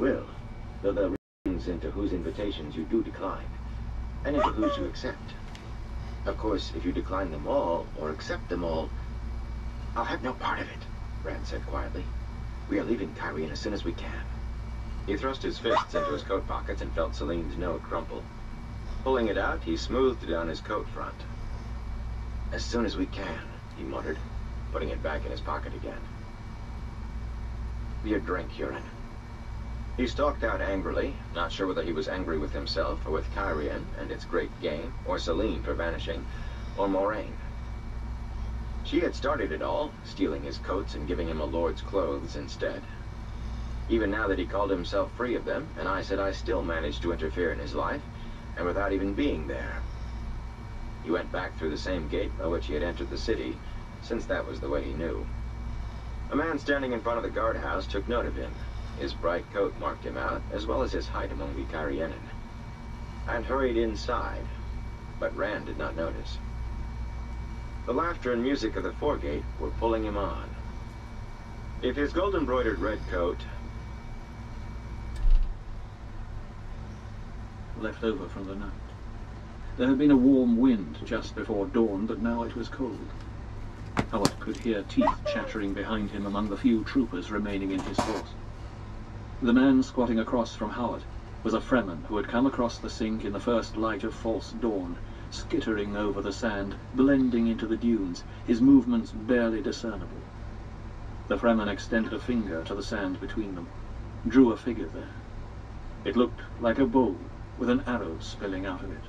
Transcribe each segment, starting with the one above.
will, though there are reasons into whose invitations you do decline, and into whose you accept. Of course, if you decline them all, or accept them all, I'll have no part of it, Rand said quietly. We are leaving Cairhien as soon as we can. He thrust his fists into his coat pockets and felt Celine's note crumple. Pulling it out, he smoothed down his coat front. As soon as we can, he muttered, putting it back in his pocket again. Your drink, Huron. He stalked out angrily, not sure whether he was angry with himself, or with Cairhien and its great game, or Celine for vanishing, or Moraine. She had started it all, stealing his coats and giving him a lord's clothes instead. Even now that he called himself free of them, and I said I still managed to interfere in his life, and without even being there. He went back through the same gate by which he had entered the city, since that was the way he knew. A man standing in front of the guardhouse took note of him. His bright coat marked him out, as well as his height among the Cairhienin, and hurried inside, but Rand did not notice. The laughter and music of the foregate were pulling him on. If his gold-embroidered red coat left over from the night. There had been a warm wind just before dawn, but now it was cold. Howard could hear teeth chattering behind him among the few troopers remaining in his force. The man squatting across from Howard was a Fremen who had come across the sink in the first light of false dawn, skittering over the sand, blending into the dunes, his movements barely discernible. The Fremen extended a finger to the sand between them, drew a figure there. It looked like a bow with an arrow spilling out of it.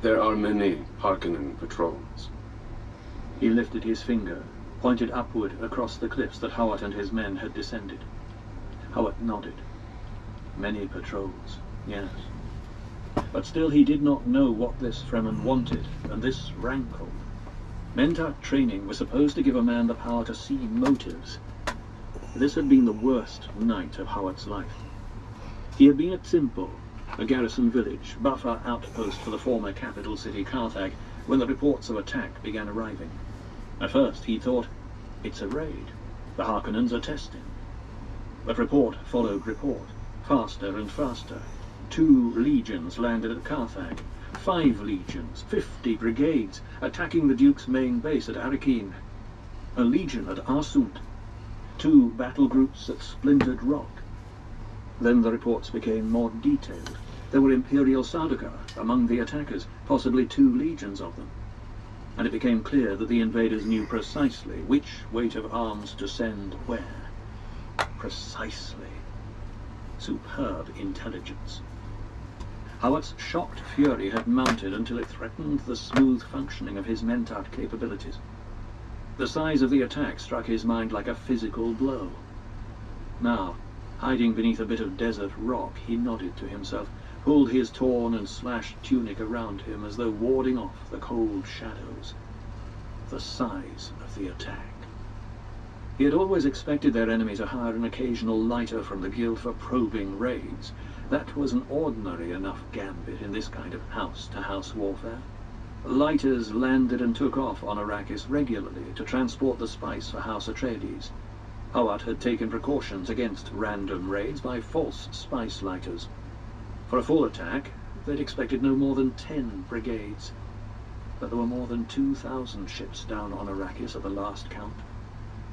There are many Harkonnen patrols. He lifted his finger, pointed upward across the cliffs that Howard and his men had descended. Howard nodded. Many patrols, yes. But still he did not know what this Fremen wanted, and this rankled. Mentat training was supposed to give a man the power to see motives. This had been the worst night of Howard's life. He had been at Simpo, a garrison village, buffer outpost for the former capital city Carthage, when the reports of attack began arriving. At first he thought, it's a raid. The Harkonnens are testing. But report followed report, faster and faster. 2 legions landed at Carthage, 5 legions, 50 brigades, attacking the Duke's main base at Arrakeen, a legion at Arsund, 2 battle groups at Splintered Rock. Then the reports became more detailed. There were Imperial Sardaukar among the attackers, possibly 2 legions of them. And it became clear that the invaders knew precisely which weight of arms to send where. Precisely. Superb intelligence. Howard's shocked fury had mounted until it threatened the smooth functioning of his Mentat capabilities. The size of the attack struck his mind like a physical blow. Now, hiding beneath a bit of desert rock, he nodded to himself, pulled his torn and slashed tunic around him as though warding off the cold shadows. The size of the attack. He had always expected their enemy to hire an occasional lighter from the guild for probing raids. That was an ordinary enough gambit in this kind of house-to-house warfare. Lighters landed and took off on Arrakis regularly to transport the spice for House Atreides. Howard had taken precautions against random raids by false spice lighters. For a full attack, they'd expected no more than 10 brigades. But there were more than 2,000 ships down on Arrakis at the last count.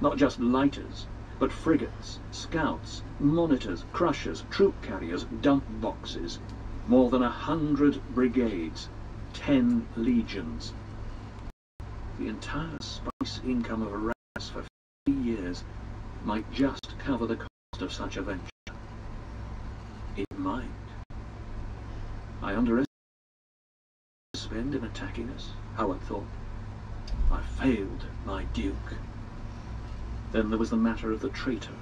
Not just lighters, but frigates, scouts, monitors, crushers, troop carriers, dump boxes. More than 100 brigades, 10 legions. The entire spice income of Arrakis for 50 years might just cover the cost of such a venture. It might. I underestimated spend in attacking us, Howard thought. I failed my Duke. Then there was the matter of the traitor.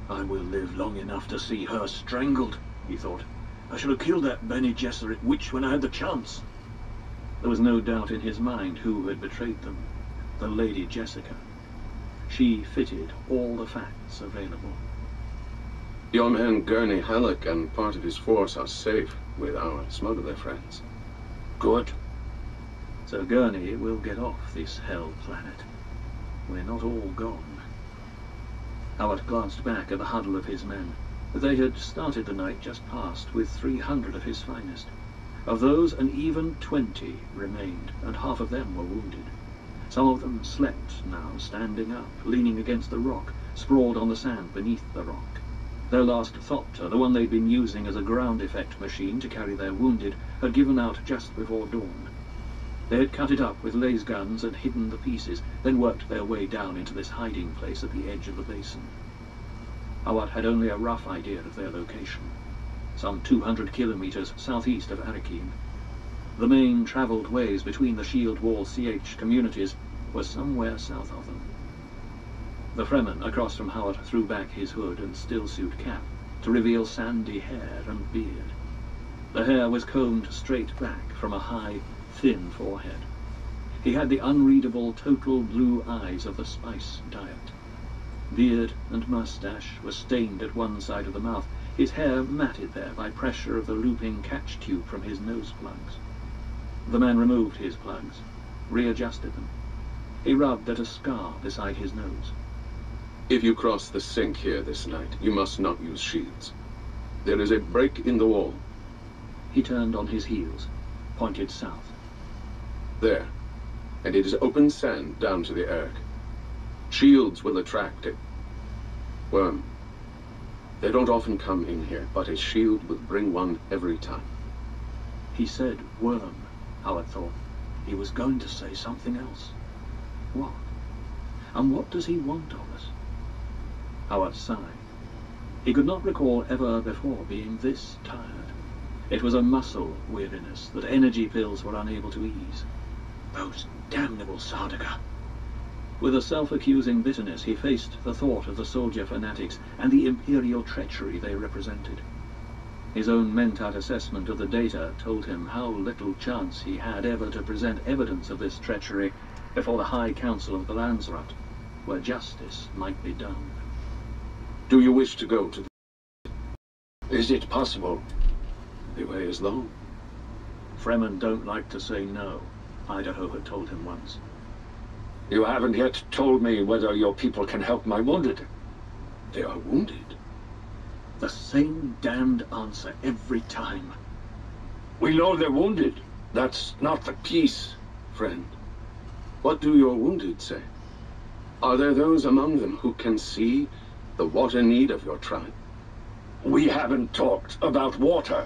I will live long enough to see her strangled, he thought. I should have killed that Bene Gesserit witch when I had the chance. There was no doubt in his mind who had betrayed them. The Lady Jessica. She fitted all the facts available. Your man Gurney Halleck and part of his force are safe with our smuggler friends. Good. So Gurney will get off this hell planet. We're not all gone. Howard glanced back at the huddle of his men. They had started the night just past with 300 of his finest. Of those, an even 20 remained, and half of them were wounded. Some of them slept now, standing up, leaning against the rock, sprawled on the sand beneath the rock. Their last thopter, the one they'd been using as a ground effect machine to carry their wounded, had given out just before dawn. They had cut it up with laser guns and hidden the pieces, then worked their way down into this hiding place at the edge of the basin. Howard had only a rough idea of their location, some 200 kilometers southeast of Arakim. The main travelled ways between the Shield Wall CH communities were somewhere south of them. The Fremen across from Howard threw back his hood and stillsuit cap to reveal sandy hair and beard. The hair was combed straight back from a high, thin forehead. He had the unreadable, total blue eyes of the spice diet. Beard and mustache were stained at one side of the mouth, his hair matted there by pressure of the looping catch tube from his nose plugs. The man removed his plugs, readjusted them. He rubbed at a scar beside his nose. If you cross the sink here this night, you must not use shields. There is a break in the wall. He turned on his heels, pointed south. There. And it is open sand down to the Erg. Shields will attract a worm. They don't often come in here, but a shield will bring one every time. He said worm, Howard thought. He was going to say something else. What? And what does he want of us? Howard sighed. He could not recall ever before being this tired. It was a muscle weariness that energy pills were unable to ease. Those damnable Sardaukar. With a self-accusing bitterness, he faced the thought of the soldier fanatics and the imperial treachery they represented. His own Mentat assessment of the data told him how little chance he had ever to present evidence of this treachery before the High Council of the Landsrat, where justice might be done. Do you wish to go to the... Is it possible? The way is long. Fremen don't like to say no, Idaho had told him once. You haven't yet told me whether your people can help my wounded. They are wounded. The same damned answer every time. We know they're wounded. That's not the Peace, friend. What do your wounded say? Are there those among them who can see the water need of your tribe? We haven't talked about water.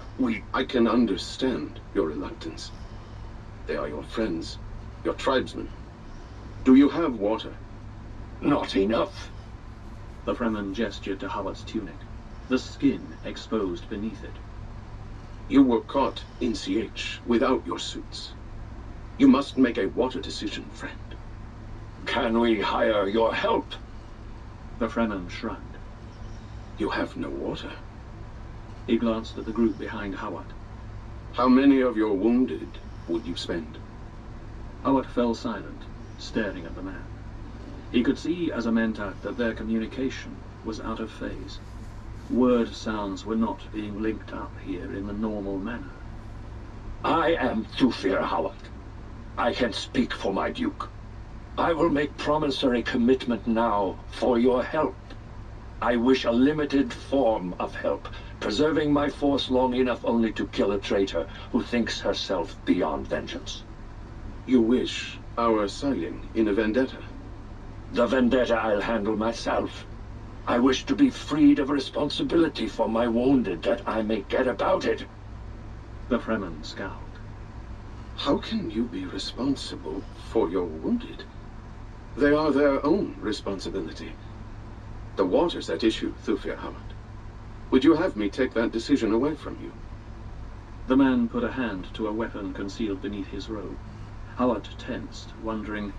I can understand your reluctance. They are your friends, your tribesmen. Do you have water? Not enough. The Fremen gestured to Howard's tunic, the skin exposed beneath it. You were caught in CH without your suits. You must make a water decision, friend. Can we hire your help? The Fremen shrugged. You have no water. He glanced at the group behind Howard. How many of your wounded would you spend? Howard fell silent, staring at the man. He could see as a Mentat that their communication was out of phase. Word sounds were not being linked up here in the normal manner. I am Thufir Howard. I can speak for my duke. I will make promissory commitment now for your help. I wish a limited form of help, preserving my force long enough only to kill a traitor who thinks herself beyond vengeance. You wish our siding in a vendetta? The vendetta I'll handle myself. I wish to be freed of responsibility for my wounded, that I may get about it. The Fremen scowled. How can you be responsible for your wounded? They are their own responsibility. The water's at issue, Thufir Howard. Would you have me take that decision away from you? The man put a hand to a weapon concealed beneath his robe. Howard tensed, wondering,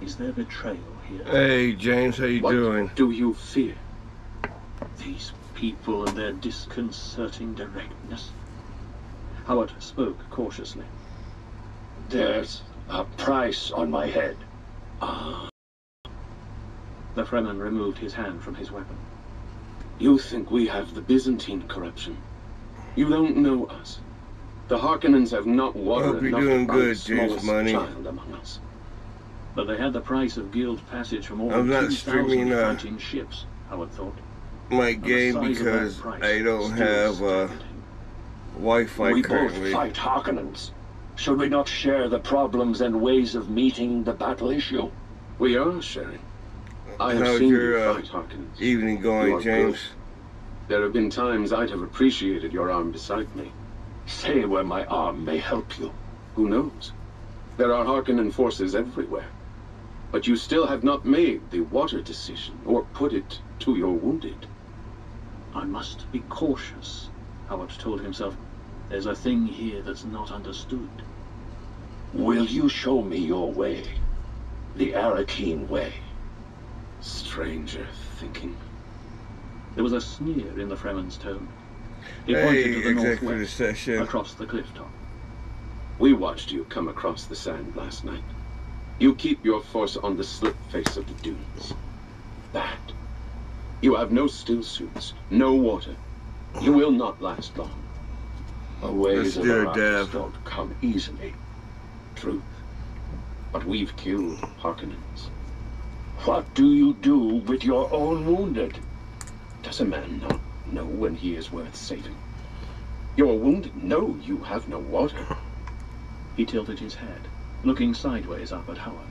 is there betrayal here? Hey, James, how you doing? What do you fear? These people and their disconcerting directness. Howard spoke cautiously. There's a price on my head. Ah. The Fremen removed his hand from his weapon. You think we have the Byzantine corruption. You don't know us. The Harkonnens have not watered Hope you're enough doing to good, the James smallest Money. child among us. But they had the price of guild passage for more I'm than not 2,000 streaming, fighting ships. Howard thought. My And the game size of because that price I don't still have staggered him. Wi-Fi We both currently. fight Harkonnens. Should we not share the problems and ways of meeting the battle issue? We are sharing. I have How's seen your you fight, Harkonnens. evening You going, are James? good. There have been times I'd have appreciated your arm beside me. Say where my arm may help you. Who knows? There are Harkonnen forces everywhere. But you still have not made the water decision, or put it to your wounded. I must be cautious, Howard told himself. There's a thing here that's not understood. Will you show me your way? The Arakeen way. Stranger thinking. There was a sneer in the Fremen's tone. He Hey, pointed to the executive northwest, session. across the cliff top. We watched you come across the sand last night. You keep your force on the slip face of the dunes. That. You have no still suits, no water. You will not last long. The ways Let's of do it, Arrakis Dev. don't come easily. Truth. But we've killed Harkonnens. What do you do with your own wounded? Does a man not know when he is worth saving? Your wounded know you have no water. He tilted his head, looking sideways up at Howard.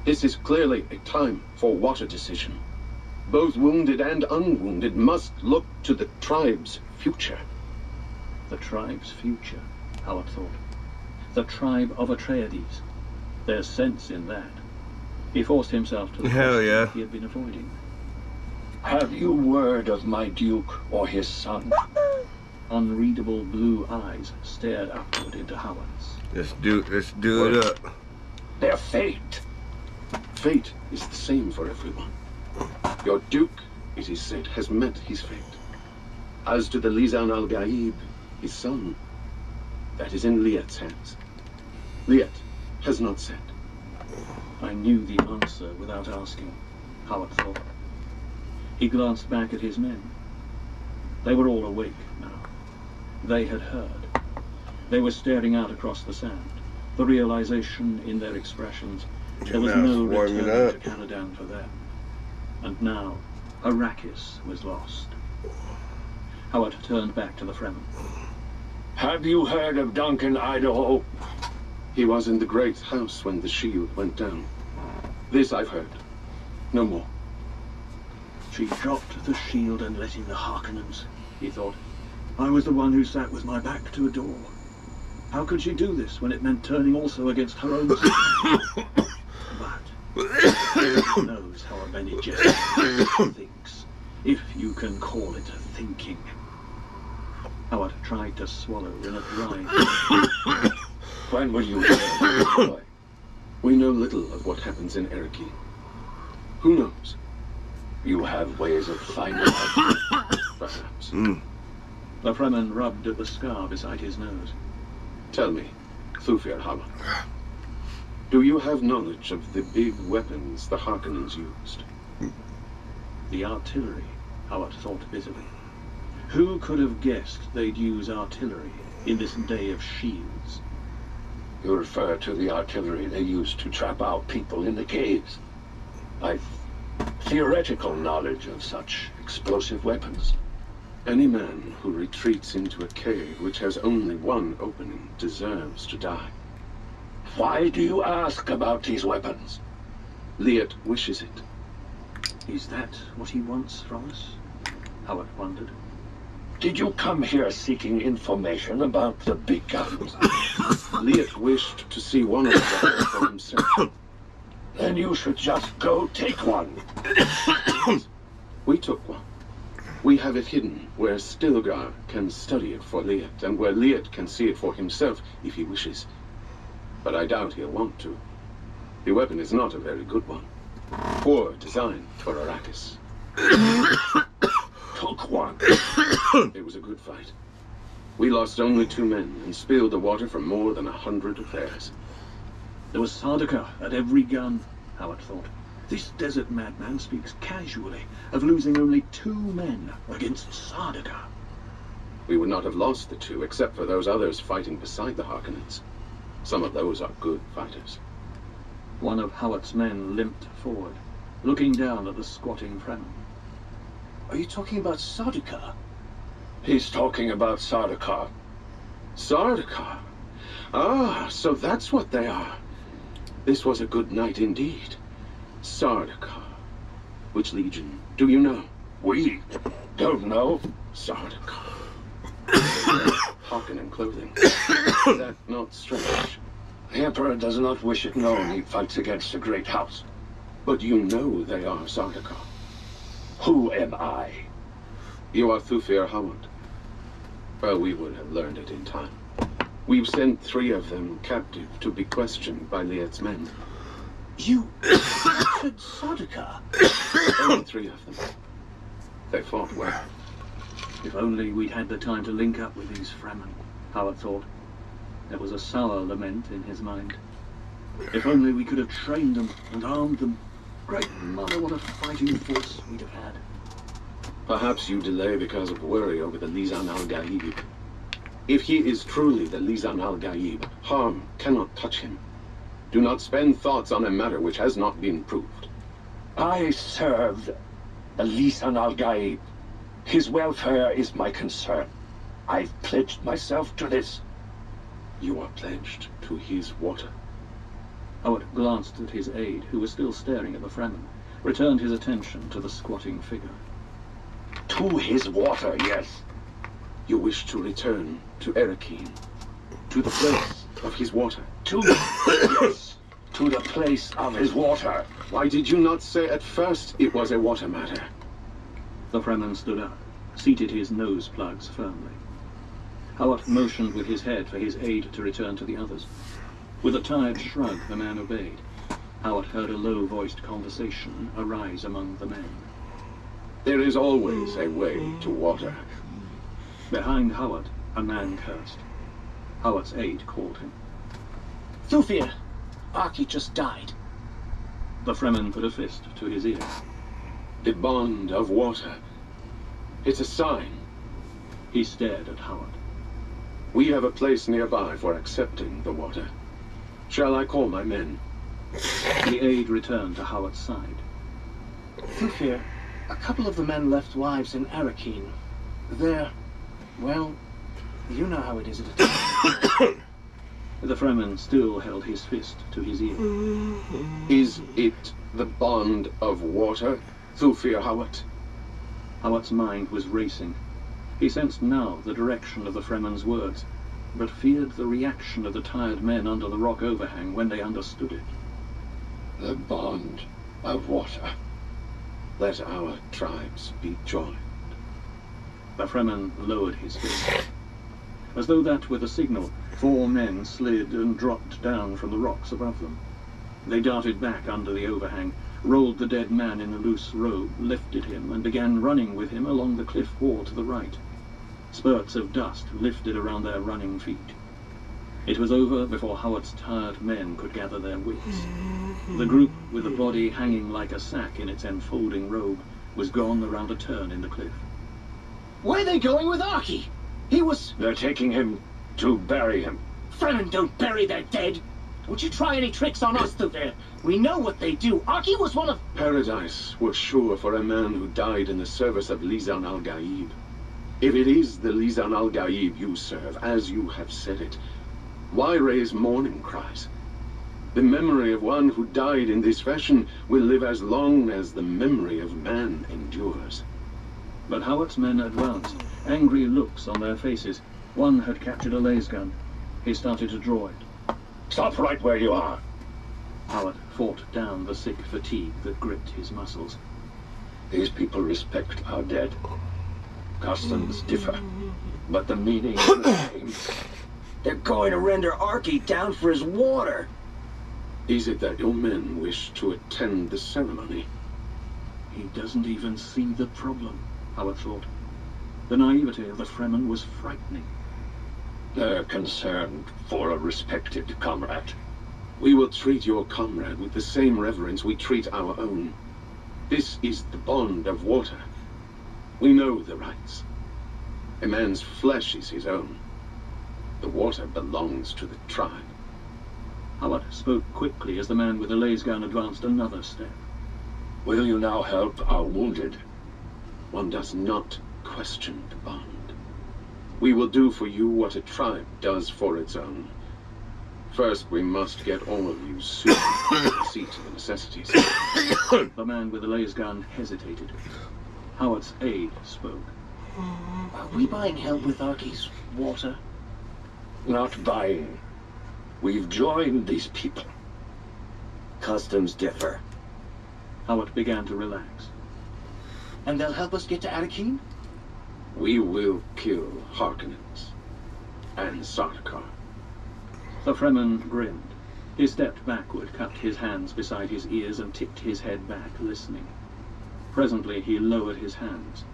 This is clearly a time for water decision. Both wounded and unwounded must look to the tribe's future. The tribe's future, Howard thought. The tribe of Atreides. There's sense in that. He forced himself to the Hell question yeah. he had been avoiding. Have you word of my Duke or his son? Unreadable blue eyes stared upward into Howard's. Let's do it up. Their fate. Fate is the same for everyone. Your Duke, it is said, has met his fate. As to the Lizan al-Gaib, his son, that is in Liet's hands. Liet has not said. I knew the answer without asking, Howard thought. He glanced back at his men. They were all awake now. They had heard. They were staring out across the sand, the realization in their expressions. There was Now no it's warming return up. to Caladan for them. And now, Arrakis was lost. Howard turned back to the Fremen. Have you heard of Duncan, Idaho? He was in the great house when the shield went down. This I've heard. No more. She dropped the shield and let in the Harkonnens, he thought. I was the one who sat with my back to a door. How could she do this when it meant turning also against her own son? But who knows how a Bene Gesserit thinks, if you can call it thinking. Howard tried to swallow in a dry. When will you hear, boy? We know little of what happens in Arakeen. Who knows? You have ways of finding out. Perhaps. The Fremen rubbed at the scar beside his nose. Tell me, Thufir Hama, do you have knowledge of the big weapons the Harkonnens used? The artillery, Howard thought busily. Who could have guessed they'd use artillery in this day of shields? You refer to the artillery they used to trap out people in the caves. I've theoretical knowledge of such explosive weapons. Any man who retreats into a cave which has only one opening deserves to die. Why do you ask about these weapons? Liet wishes it. Is that what he wants from us? Howard wondered. Did you come here seeking information about the big guns? Liet wished to see one of them for himself. Then you should just go take one. We took one. We have it hidden where Stilgar can study it for Liet, and where Liet can see it for himself if he wishes. But I doubt he'll want to. The weapon is not a very good one. Poor design for Arrakis. Took one. It was a good fight. We lost only 2 men and spilled the water for more than 100 of theirs. There was Sardaukar at every gun, Howard thought. This desert madman speaks casually of losing only 2 men against Sardaukar. We would not have lost the 2 except for those others fighting beside the Harkonnens. Some of those are good fighters. One of Howard's men limped forward, looking down at the squatting Fremen. Are you talking about Sardaukar? He's talking about Sardaukar. Sardaukar? Ah, so that's what they are. This was a good night indeed. Sardaukar. Which legion do you know? We don't know. Sardaukar. Harkonnen clothing. Is that not strange? The Emperor does not wish it known he fights against the Great House. But you know they are Sardaukar. Who am I? You are Thufir Hawat. Well, we would have learned it in time. We've sent 3 of them captive to be questioned by Liet's men. You captured Sardaukar? Only 3 of them. They fought well. If only we'd had the time to link up with these Fremen, Howard thought. There was a sour lament in his mind. If only we could have trained them and armed them. Great mother, what a fighting force we'd have had. Perhaps you delay because of worry over the Lisan al-Gaib. If he is truly the Lisan al-Gaib, harm cannot touch him. Do not spend thoughts on a matter which has not been proved. I served the Lisan al-Gaib. His welfare is my concern. I've pledged myself to this. You are pledged to his water. Howard glanced at his aide, who was still staring at the Fremen, returned his attention to the squatting figure. To his water, yes. You wish to return to Erekeen, to the place of his water. Yes, to the place of his water. Why did you not say at first it was a water matter? The Fremen stood up, seated his nose plugs firmly. Howard motioned with his head for his aide to return to the others. With a tired shrug, the man obeyed. Howard heard a low-voiced conversation arise among the men. There is always a way to water. Behind Howard, a man cursed. Howard's aide called him. Thufir! Arky just died. The Fremen put a fist to his ear. The bond of water. It's a sign. He stared at Howard. We have a place nearby for accepting the water. Shall I call my men? The aide returned to Howard's side. Thufir, a couple of the men left wives in Erekeen. They're... well, you know how it is at a time. The Fremen still held his fist to his ear. Is it the bond of water, Thufir Hawat? Howard's mind was racing. He sensed now the direction of the Fremen's words, but feared the reaction of the tired men under the rock overhang when they understood it. The bond of water. Let our tribes be joined. The Fremen lowered his fist. As though that were the signal, 4 men slid and dropped down from the rocks above them. They darted back under the overhang, rolled the dead man in the loose robe, lifted him, and began running with him along the cliff wall to the right. Spurts of dust lifted around their running feet. It was over before Howard's tired men could gather their wits. The group, with the body hanging like a sack in its enfolding robe, was gone around a turn in the cliff. Where are they going with Arky? He was... They're taking him to bury him. Fremen don't bury their dead. Don't you try any tricks on us, Thufir. We know what they do. Arky was one of... Paradise was sure for a man who died in the service of Lisan al-Gaib. If it is the Lisan al-Gaib you serve, as you have said it, why raise mourning cries? The memory of one who died in this fashion will live as long as the memory of man endures. But Howard's men advanced, angry looks on their faces. One had captured a lasgun. He started to draw it. Stop right where you are. Howard fought down the sick fatigue that gripped his muscles. These people respect our dead. Customs differ, but the meaning is the same. They're going to render Arky down for his water. Is it that your men wish to attend the ceremony? He doesn't even see the problem, Howard thought. The naivety of the Fremen was frightening. They're concerned for a respected comrade. We will treat your comrade with the same reverence we treat our own. This is the bond of water. We know the rights. A man's flesh is his own. The water belongs to the tribe. Howard spoke quickly as the man with the lasgun advanced another step. Will you now help our wounded? One does not question the bond. We will do for you what a tribe does for its own. First, we must get all of you suited to see to the necessities. The man with the laser gun hesitated. Howard's aide spoke. Are we buying help with Arky's water? Not buying. We've joined these people. Customs differ. Howard began to relax. And they'll help us get to Arakeen? We will kill Harkonnens and Sardaukar. The Fremen grinned. He stepped backward, cupped his hands beside his ears, and tipped his head back, listening. Presently, he lowered his hands.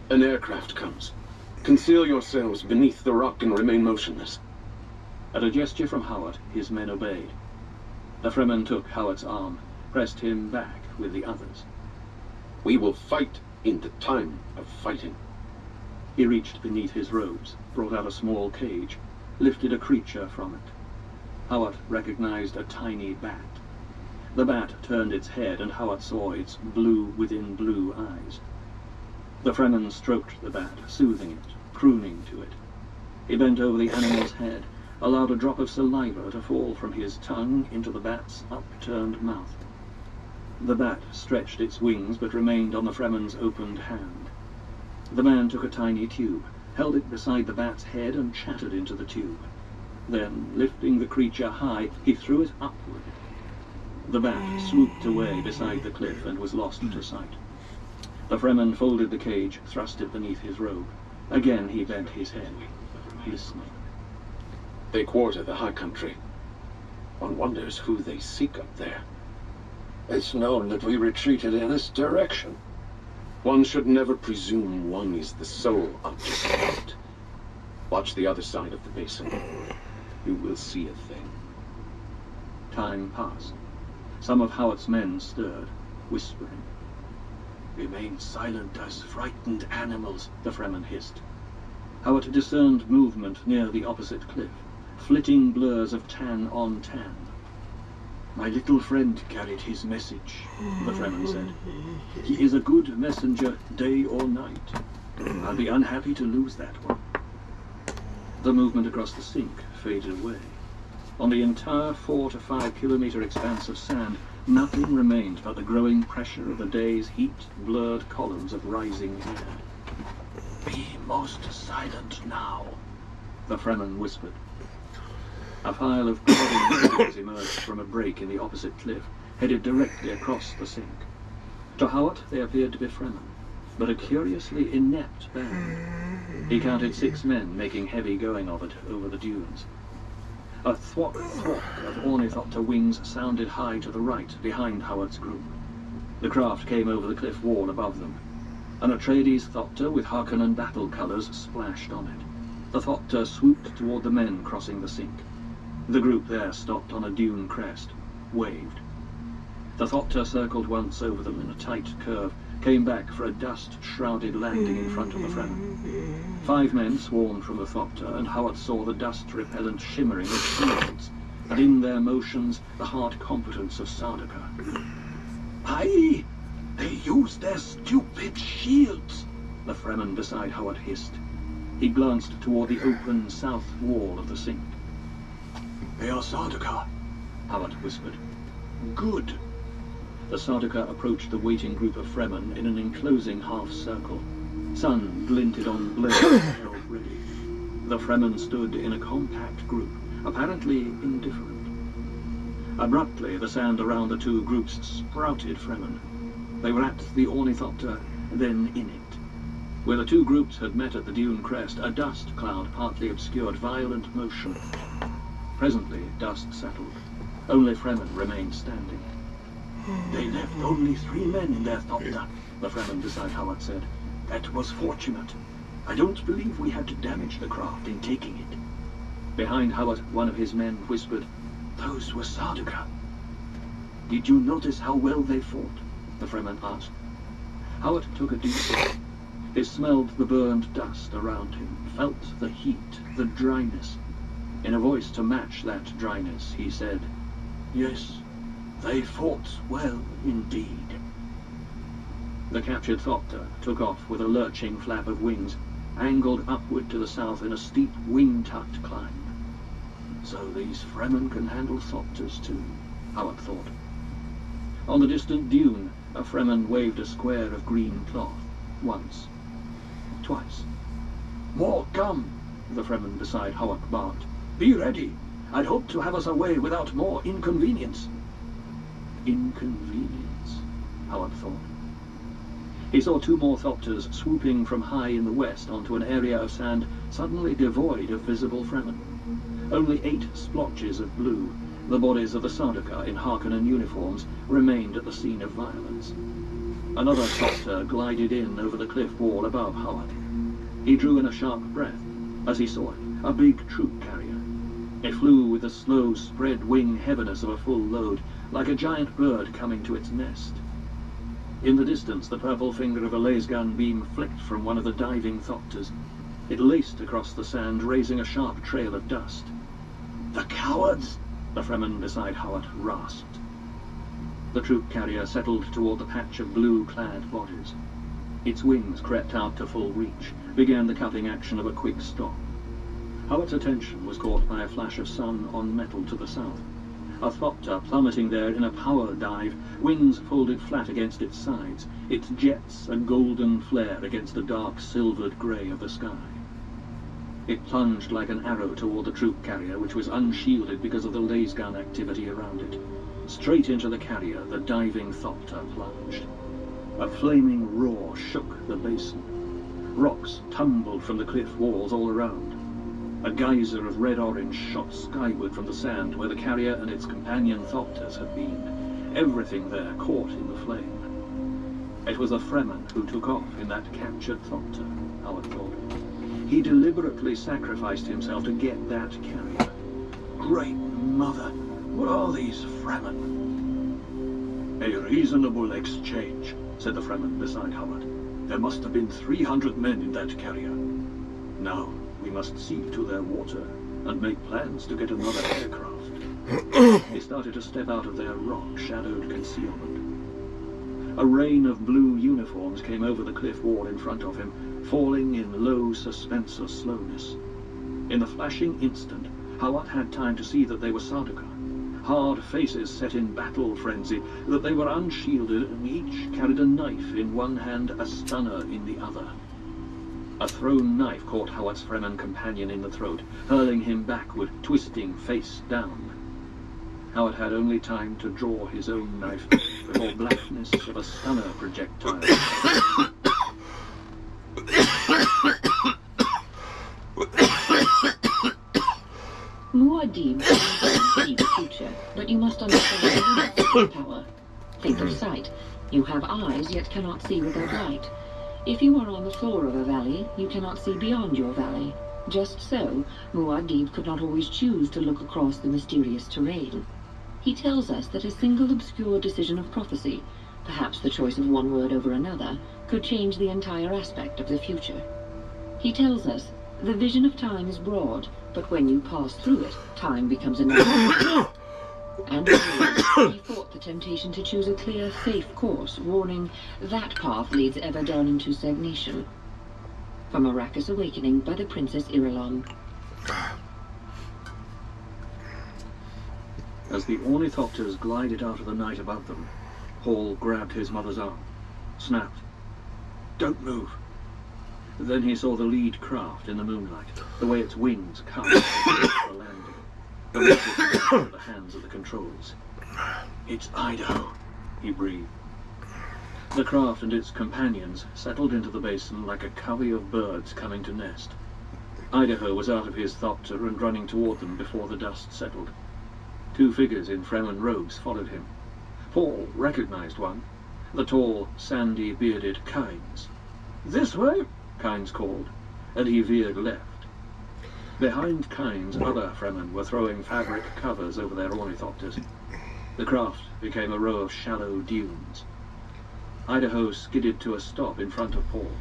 An aircraft comes. Conceal yourselves beneath the rock and remain motionless. At a gesture from Howard, his men obeyed. The Fremen took Howard's arm, pressed him back with the others. We will fight in the time of fighting. He reached beneath his robes, brought out a small cage, lifted a creature from it. Howard recognized a tiny bat. The bat turned its head, and Howard saw its blue within blue eyes. The Fremen stroked the bat, soothing it, crooning to it. He bent over the animal's head, allowed a drop of saliva to fall from his tongue into the bat's upturned mouth. The bat stretched its wings, but remained on the Fremen's opened hand. The man took a tiny tube, held it beside the bat's head, and chattered into the tube. Then, lifting the creature high, he threw it upward. The bat swooped away beside the cliff and was lost to sight. The Fremen folded the cage, thrust it beneath his robe. Again he bent his head, listening. They quarter the high country. One wonders who they seek up there. It's known that we retreated in this direction. One should never presume one is the sole object of it. Watch the other side of the basin. You will see a thing. Time passed. Some of Howard's men stirred, whispering. "Remain silent as frightened animals," the Fremen hissed. Howard discerned movement near the opposite cliff, flitting blurs of tan on tan. "My little friend carried his message," the Fremen said. "He is a good messenger, day or night. I'll be unhappy to lose that one." The movement across the sink faded away. On the entire 4 to 5 kilometer expanse of sand, nothing remained but the growing pressure of the day's heat-blurred columns of rising air. "Be most silent now," the Fremen whispered. A file of plodding figures emerged from a break in the opposite cliff, headed directly across the sink. To Howard, they appeared to be Fremen, but a curiously inept band. He counted 6 men making heavy going of it over the dunes. A thwack of ornithopter wings sounded high to the right, behind Howard's group. The craft came over the cliff wall above them. An Atreides thopter with Harkonnen battle colors splashed on it. The thopter swooped toward the men crossing the sink. The group there stopped on a dune crest, waved. The thopter circled once over them in a tight curve, came back for a dust-shrouded landing in front of the Fremen. 5 men swarmed from the thopter, and Howard saw the dust-repellent shimmering of shields, and in their motions the hard competence of Sardaukar. "Aye! They use their stupid shields!" the Fremen beside Howard hissed. He glanced toward the open south wall of the sink. "They are Sardaukar," Howard whispered. "Good." The Sardaukar approached the waiting group of Fremen in an enclosing half-circle. Sun glinted on blades held ready. The Fremen stood in a compact group, apparently indifferent. Abruptly, the sand around the 2 groups sprouted Fremen. They were at the ornithopter, then in it. Where the 2 groups had met at the dune crest, a dust cloud partly obscured violent motion. Presently, dust settled. Only Fremen remained standing. "They left only 3 men in their thopter," the Fremen beside Howard said. "That was fortunate. I don't believe we had to damage the craft in taking it." Behind Howard, one of his men whispered, "Those were Sardaukar." "Did you notice how well they fought?" the Fremen asked. Howard took a deep breath. He smelled the burned dust around him, felt the heat, the dryness. In a voice to match that dryness, he said, "Yes, they fought well indeed." The captured Thopter took off with a lurching flap of wings, angled upward to the south in a steep, wing-tucked climb. So these Fremen can handle Thopters too, Howard thought. On the distant dune, a Fremen waved a square of green cloth. Once. Twice. "More come!" the Fremen beside Howard barked. "Be ready! I'd hoped to have us away without more inconvenience." Inconvenience, Howard thought. He saw 2 more Thopters swooping from high in the west onto an area of sand suddenly devoid of visible Fremen. Only 8 splotches of blue, the bodies of the Sardaukar in Harkonnen uniforms, remained at the scene of violence. Another Thopter glided in over the cliff wall above Howard. He drew in a sharp breath as he saw it, a big troop carrier. It flew with the slow spread wing heaviness of a full load, like a giant bird coming to its nest. In the distance, the purple finger of a lasgun beam flicked from one of the diving Thopters. It laced across the sand, raising a sharp trail of dust. "The cowards!" the Fremen beside Howard rasped. The troop carrier settled toward the patch of blue-clad bodies. Its wings crept out to full reach, began the cupping action of a quick stop. Howard's attention was caught by a flash of sun on metal to the south. A Thopter plummeting there in a power dive, wings folded flat against its sides, its jets a golden flare against the dark silvered grey of the sky. It plunged like an arrow toward the troop carrier, which was unshielded because of the lasgun activity around it. Straight into the carrier, the diving Thopter plunged. A flaming roar shook the basin. Rocks tumbled from the cliff walls all around. A geyser of red-orange shot skyward from the sand where the carrier and its companion Thopters had been. Everything there caught in the flame. It was a Fremen who took off in that captured Thopter, Howard thought. He deliberately sacrificed himself to get that carrier. Great Mother, what are these Fremen? "A reasonable exchange," said the Fremen beside Howard. "There must have been 300 men in that carrier. Now, we must see to their water and make plans to get another aircraft." They started to step out of their rock-shadowed concealment. A rain of blue uniforms came over the cliff wall in front of him, falling in low suspense of slowness. In the flashing instant, Hawat had time to see that they were Sardaukar, hard faces set in battle frenzy, that they were unshielded and each carried a knife in one hand, a stunner in the other. A thrown knife caught Hawat's Fremen companion in the throat, hurling him backward, twisting face down. Howard had only time to draw his own knife before blackness of a stunner projectile. Muad'Dib can see the future, but you must understand the limits of power. Think of sight. You have eyes, yet cannot see without light. If you are on the floor of a valley, you cannot see beyond your valley. Just so, Muad'Dib could not always choose to look across the mysterious terrain. He tells us that a single obscure decision of prophecy, perhaps the choice of one word over another, could change the entire aspect of the future. He tells us, the vision of time is broad, but when you pass through it, time becomes a narrow. And he fought the temptation to choose a clear, safe course, warning, that path leads ever down into stagnation. From Arrakis Awakening by the Princess Irulan. As the Ornithopters glided out of the night above them, Paul grabbed his mother's arm, snapped, "Don't move." Then he saw the lead craft in the moonlight, the way its wings cut the landing, the rockets at the hands of the controls. "It's Idaho," he breathed. The craft and its companions settled into the basin like a covey of birds coming to nest. Idaho was out of his Thopter and running toward them before the dust settled. 2 figures in Fremen robes followed him. Paul recognized one, the tall, sandy, bearded Kynes. "This way," Kynes called, and he veered left. Behind Kynes, other Fremen were throwing fabric covers over their ornithopters. The craft became a row of shallow dunes. Idaho skidded to a stop in front of Paul,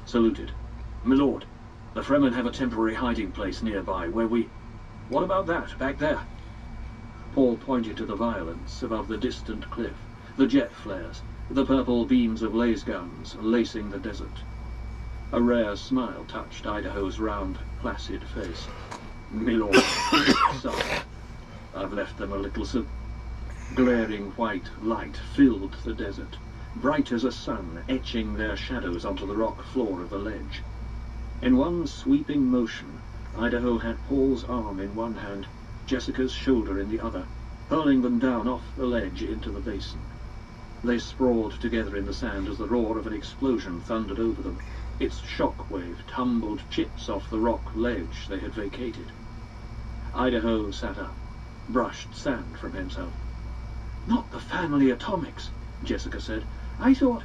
saluted. "My lord, the Fremen have a temporary hiding place nearby where we—" "What about that, back there?" Paul pointed to the violence above the distant cliff, the jet flares, the purple beams of laser guns lacing the desert. A rare smile touched Idaho's round, placid face. "Milord, son, I've left them a little Glaring white light filled the desert, bright as a sun, etching their shadows onto the rock floor of the ledge. In one sweeping motion, Idaho had Paul's arm in one hand, Jessica's shoulder in the other, hurling them down off the ledge into the basin. They sprawled together in the sand as the roar of an explosion thundered over them. Its shockwave tumbled chips off the rock ledge they had vacated. Idaho sat up, brushed sand from himself. "Not the family atomics," Jessica said. "I thought—"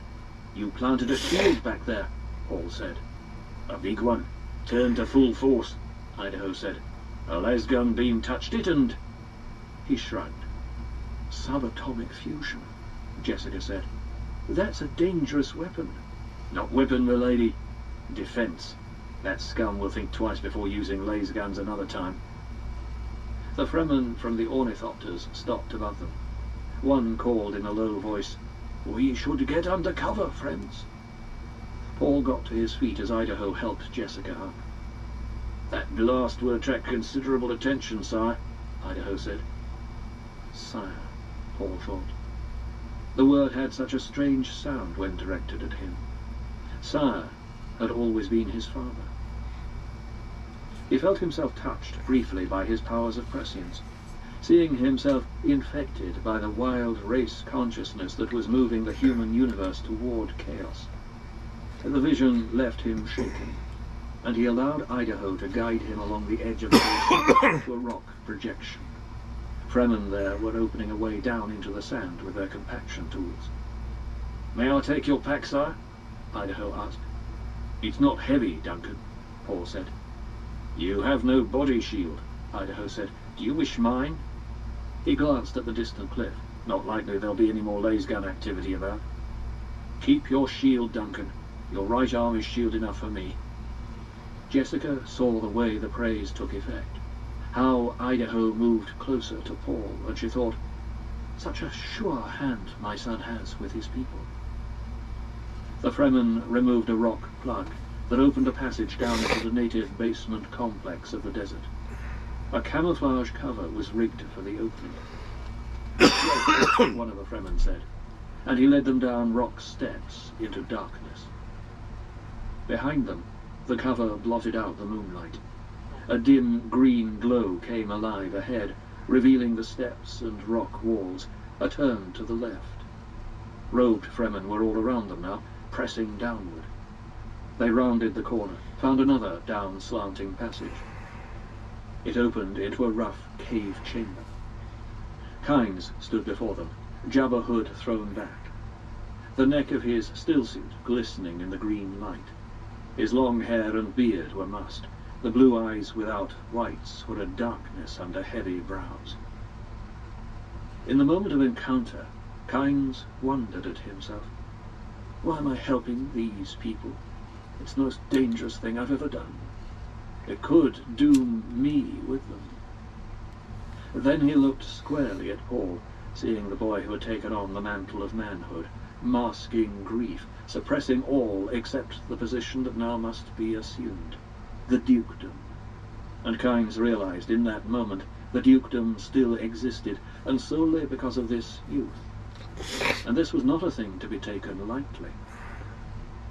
"You planted a shield back there," Paul said. "A big one. Turned to full force," Idaho said. "A lasgun beam touched it and—" He shrugged. "Subatomic fusion," Jessica said. "That's a dangerous weapon." "Not weapon, milady. Defense. That scum will think twice before using laser guns another time." The Fremen from the ornithopters stopped above them. One called in a low voice, "We should get under cover, friends." Paul got to his feet as Idaho helped Jessica up. "That blast will attract considerable attention, sire," Idaho said. Sire, Paul thought. The word had such a strange sound when directed at him. Sire had always been his father. He felt himself touched briefly by his powers of prescience, seeing himself infected by the wild race consciousness that was moving the human universe toward chaos. The vision left him shaken, and he allowed Idaho to guide him along the edge of the basin to a rock projection. Fremen there were opening a way down into the sand with their compaction tools. "May I take your pack, sire?" Idaho asked. "It's not heavy, Duncan," Paul said. "You have no body shield," Idaho said. "Do you wish mine?" He glanced at the distant cliff. "Not likely there'll be any more laser gun activity about." "Keep your shield, Duncan. Your right arm is shield enough for me." Jessica saw the way the praise took effect, how Idaho moved closer to Paul, and she thought, "Such a sure hand my son has with his people." The Fremen removed a rock plug that opened a passage down into the native basement complex of the desert. A camouflage cover was rigged for the opening. One of the Fremen said, and he led them down rock steps into darkness. Behind them, the cover blotted out the moonlight. A dim green glow came alive ahead, revealing the steps and rock walls, a turn to the left. Robed Fremen were all around them now, pressing downward. They rounded the corner, found another down-slanting passage. It opened into a rough cave chamber. Kynes stood before them, jabber hood thrown back, the neck of his stillsuit glistening in the green light. His long hair and beard were mussed. The blue eyes without whites were a darkness under heavy brows. In the moment of encounter, Kynes wondered at himself. Why am I helping these people? It's the most dangerous thing I've ever done. It could doom me with them. Then he looked squarely at Paul, seeing the boy who had taken on the mantle of manhood, masking grief, suppressing all except the position that now must be assumed, the dukedom. And Kynes realized in that moment the dukedom still existed, and solely because of this youth. And this was not a thing to be taken lightly.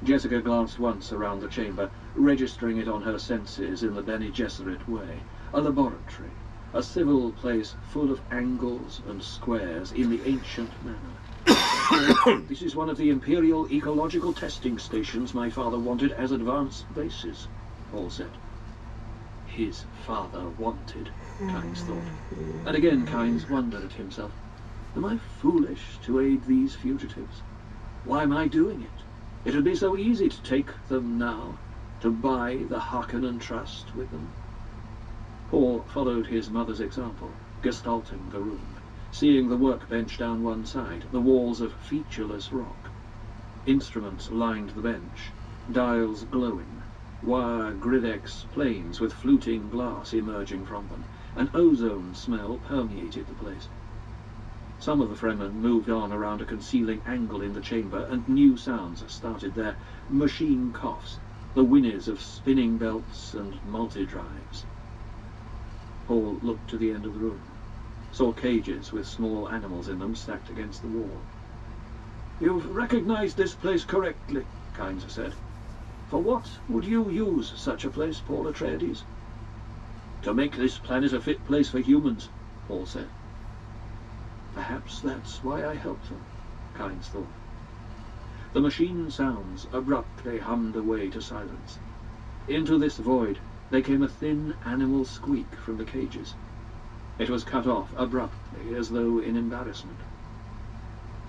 Jessica glanced once around the chamber, registering it on her senses in the Bene Gesserit way. A laboratory, a civil place full of angles and squares in the ancient manner. "This is one of the Imperial ecological testing stations my father wanted as advanced bases," Paul said. His father wanted, Kynes thought. And again Kynes wondered at himself. Am I foolish to aid these fugitives? Why am I doing it? It would be so easy to take them now, to buy the Harkonnen trust with them. Paul followed his mother's example, gestalting the room, seeing the workbench down one side, the walls of featureless rock. Instruments lined the bench, dials glowing, wire gridex planes with fluting glass emerging from them. An ozone smell permeated the place. Some of the Fremen moved on around a concealing angle in the chamber, and new sounds started there. Machine coughs, the whinnies of spinning belts and multi-drives. Paul looked to the end of the room, saw cages with small animals in them stacked against the wall. "You've recognized this place correctly," Kynes said. "For what would you use such a place, Paul Atreides?" "To make this planet a fit place for humans," Paul said. Perhaps that's why I helped them, Kynes thought. The machine sounds abruptly hummed away to silence. Into this void there came a thin animal squeak from the cages. It was cut off abruptly, as though in embarrassment.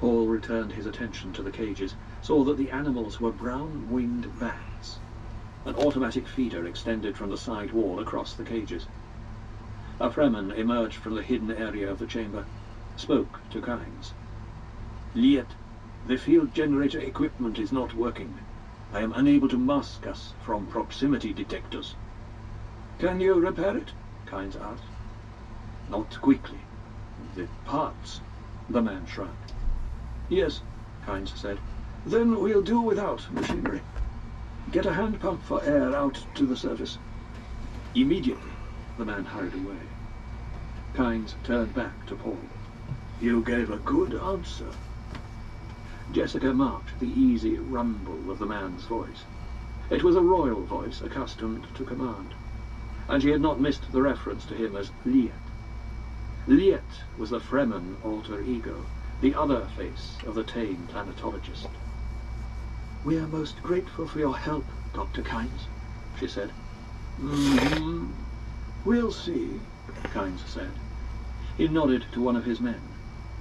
Paul returned his attention to the cages, saw that the animals were brown-winged bats. An automatic feeder extended from the side wall across the cages. A Fremen emerged from the hidden area of the chamber, spoke to Kynes. "Liet, the field generator equipment is not working. I am unable to mask us from proximity detectors." "Can you repair it?" Kynes asked. "Not quickly. The parts," the man shrugged. "Yes," Kynes said. "Then we'll do without machinery. Get a hand pump for air out to the surface." "Immediately." The man hurried away. Kynes turned back to Paul. "You gave a good answer." Jessica marked the easy rumble of the man's voice. It was a royal voice accustomed to command, and she had not missed the reference to him as Liet. Liet was the Fremen alter ego, the other face of the tame planetologist. "We are most grateful for your help, Dr. Kynes," she said. "We'll see," Kynes said. He nodded to one of his men.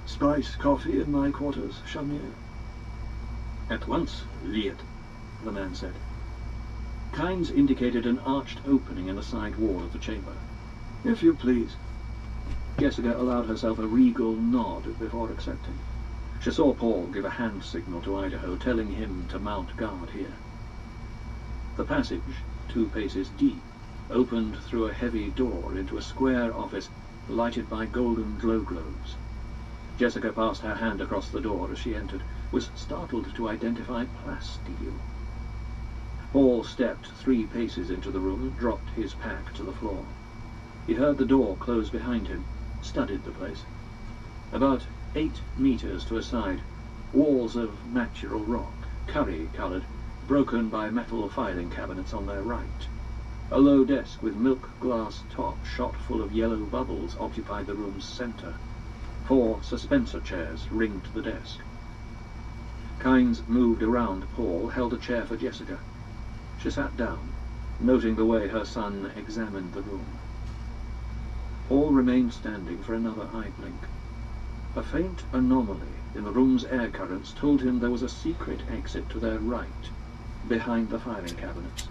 "Spice coffee in my quarters, Shamir?" "At once, Liet," the man said. Kynes indicated an arched opening in the side wall of the chamber. "If you please." Jessica allowed herself a regal nod before accepting. She saw Paul give a hand signal to Idaho, telling him to mount guard here. The passage, 2 paces deep, opened through a heavy door into a square office lighted by golden glow globes. Jessica passed her hand across the door as she entered, was startled to identify plasteel. Paul stepped 3 paces into the room and dropped his pack to the floor. He heard the door close behind him, studied the place. About 8 meters to a side, walls of natural rock, curry-coloured, broken by metal filing cabinets on their right. A low desk with milk glass top shot full of yellow bubbles occupied the room's centre. 4 suspensor chairs ringed the desk. Kynes moved around Paul, held a chair for Jessica. She sat down, noting the way her son examined the room. Paul remained standing for another eye blink. A faint anomaly in the room's air currents told him there was a secret exit to their right, behind the filing cabinets.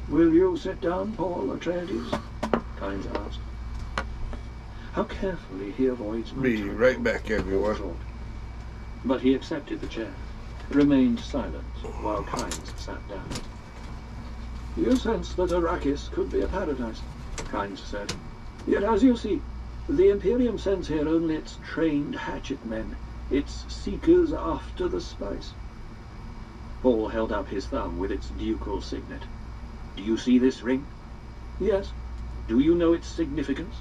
"Will you sit down, Paul Atreides?" Kynes asked. How carefully he avoids my Be time, right back, everyone. thought. But he accepted the chair, remained silent while Kynes sat down. "You sense that Arrakis could be a paradise," Kynes said. "Yet, as you see, the Imperium sends here only its trained hatchet men, its seekers after the spice." Paul held up his thumb with its ducal signet. "Do you see this ring?" "Yes." "Do you know its significance?"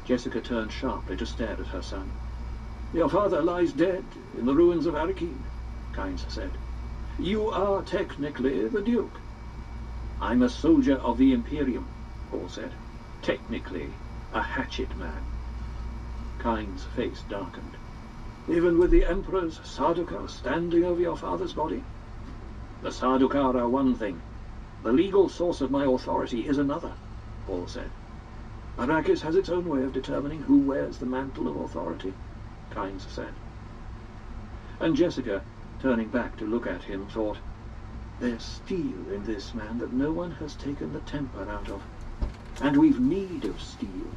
Jessica turned sharply to stare at her son. "Your father lies dead in the ruins of Arrakeen," Kynes said. "You are technically the Duke." "I'm a soldier of the Imperium," Paul said. "Technically, a hatchet man." Kynes' face darkened. "Even with the Emperor's Sardaukar standing over your father's body?" "The Sardaukar are one thing. The legal source of my authority is another," Paul said. "Arrakis has its own way of determining who wears the mantle of authority," Kynes said. And Jessica, turning back to look at him, thought, "There's steel in this man that no one has taken the temper out of. And we've need of steel.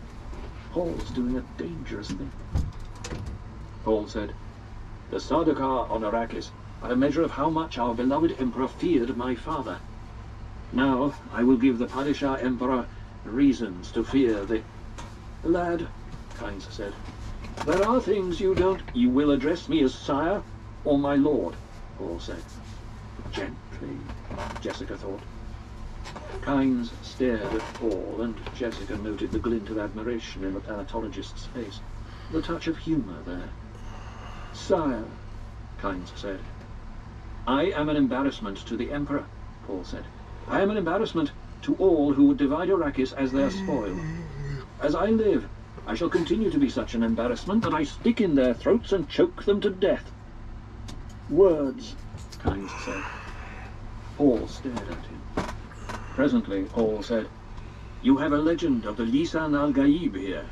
Paul's doing a dangerous thing." Paul said, "The Sardaukar on Arrakis are a measure of how much our beloved Emperor feared my father. Now I will give the Padishah Emperor reasons to fear the..." "Lad," Kynes said, There are things you don't... You will address me as sire or my lord, Paul said. Gently, Jessica thought. Kynes stared at Paul, and Jessica noted the glint of admiration in the planetologist's face, the touch of humour there. Sire, Kynes said. I am an embarrassment to the Emperor, Paul said. I am an embarrassment to all who would divide Arrakis as their spoil. As I live, I shall continue to be such an embarrassment that I stick in their throats and choke them to death. Words, Kynes said. Paul stared at him. Presently, Paul said, You have a legend of the Lisan al-Gaib here,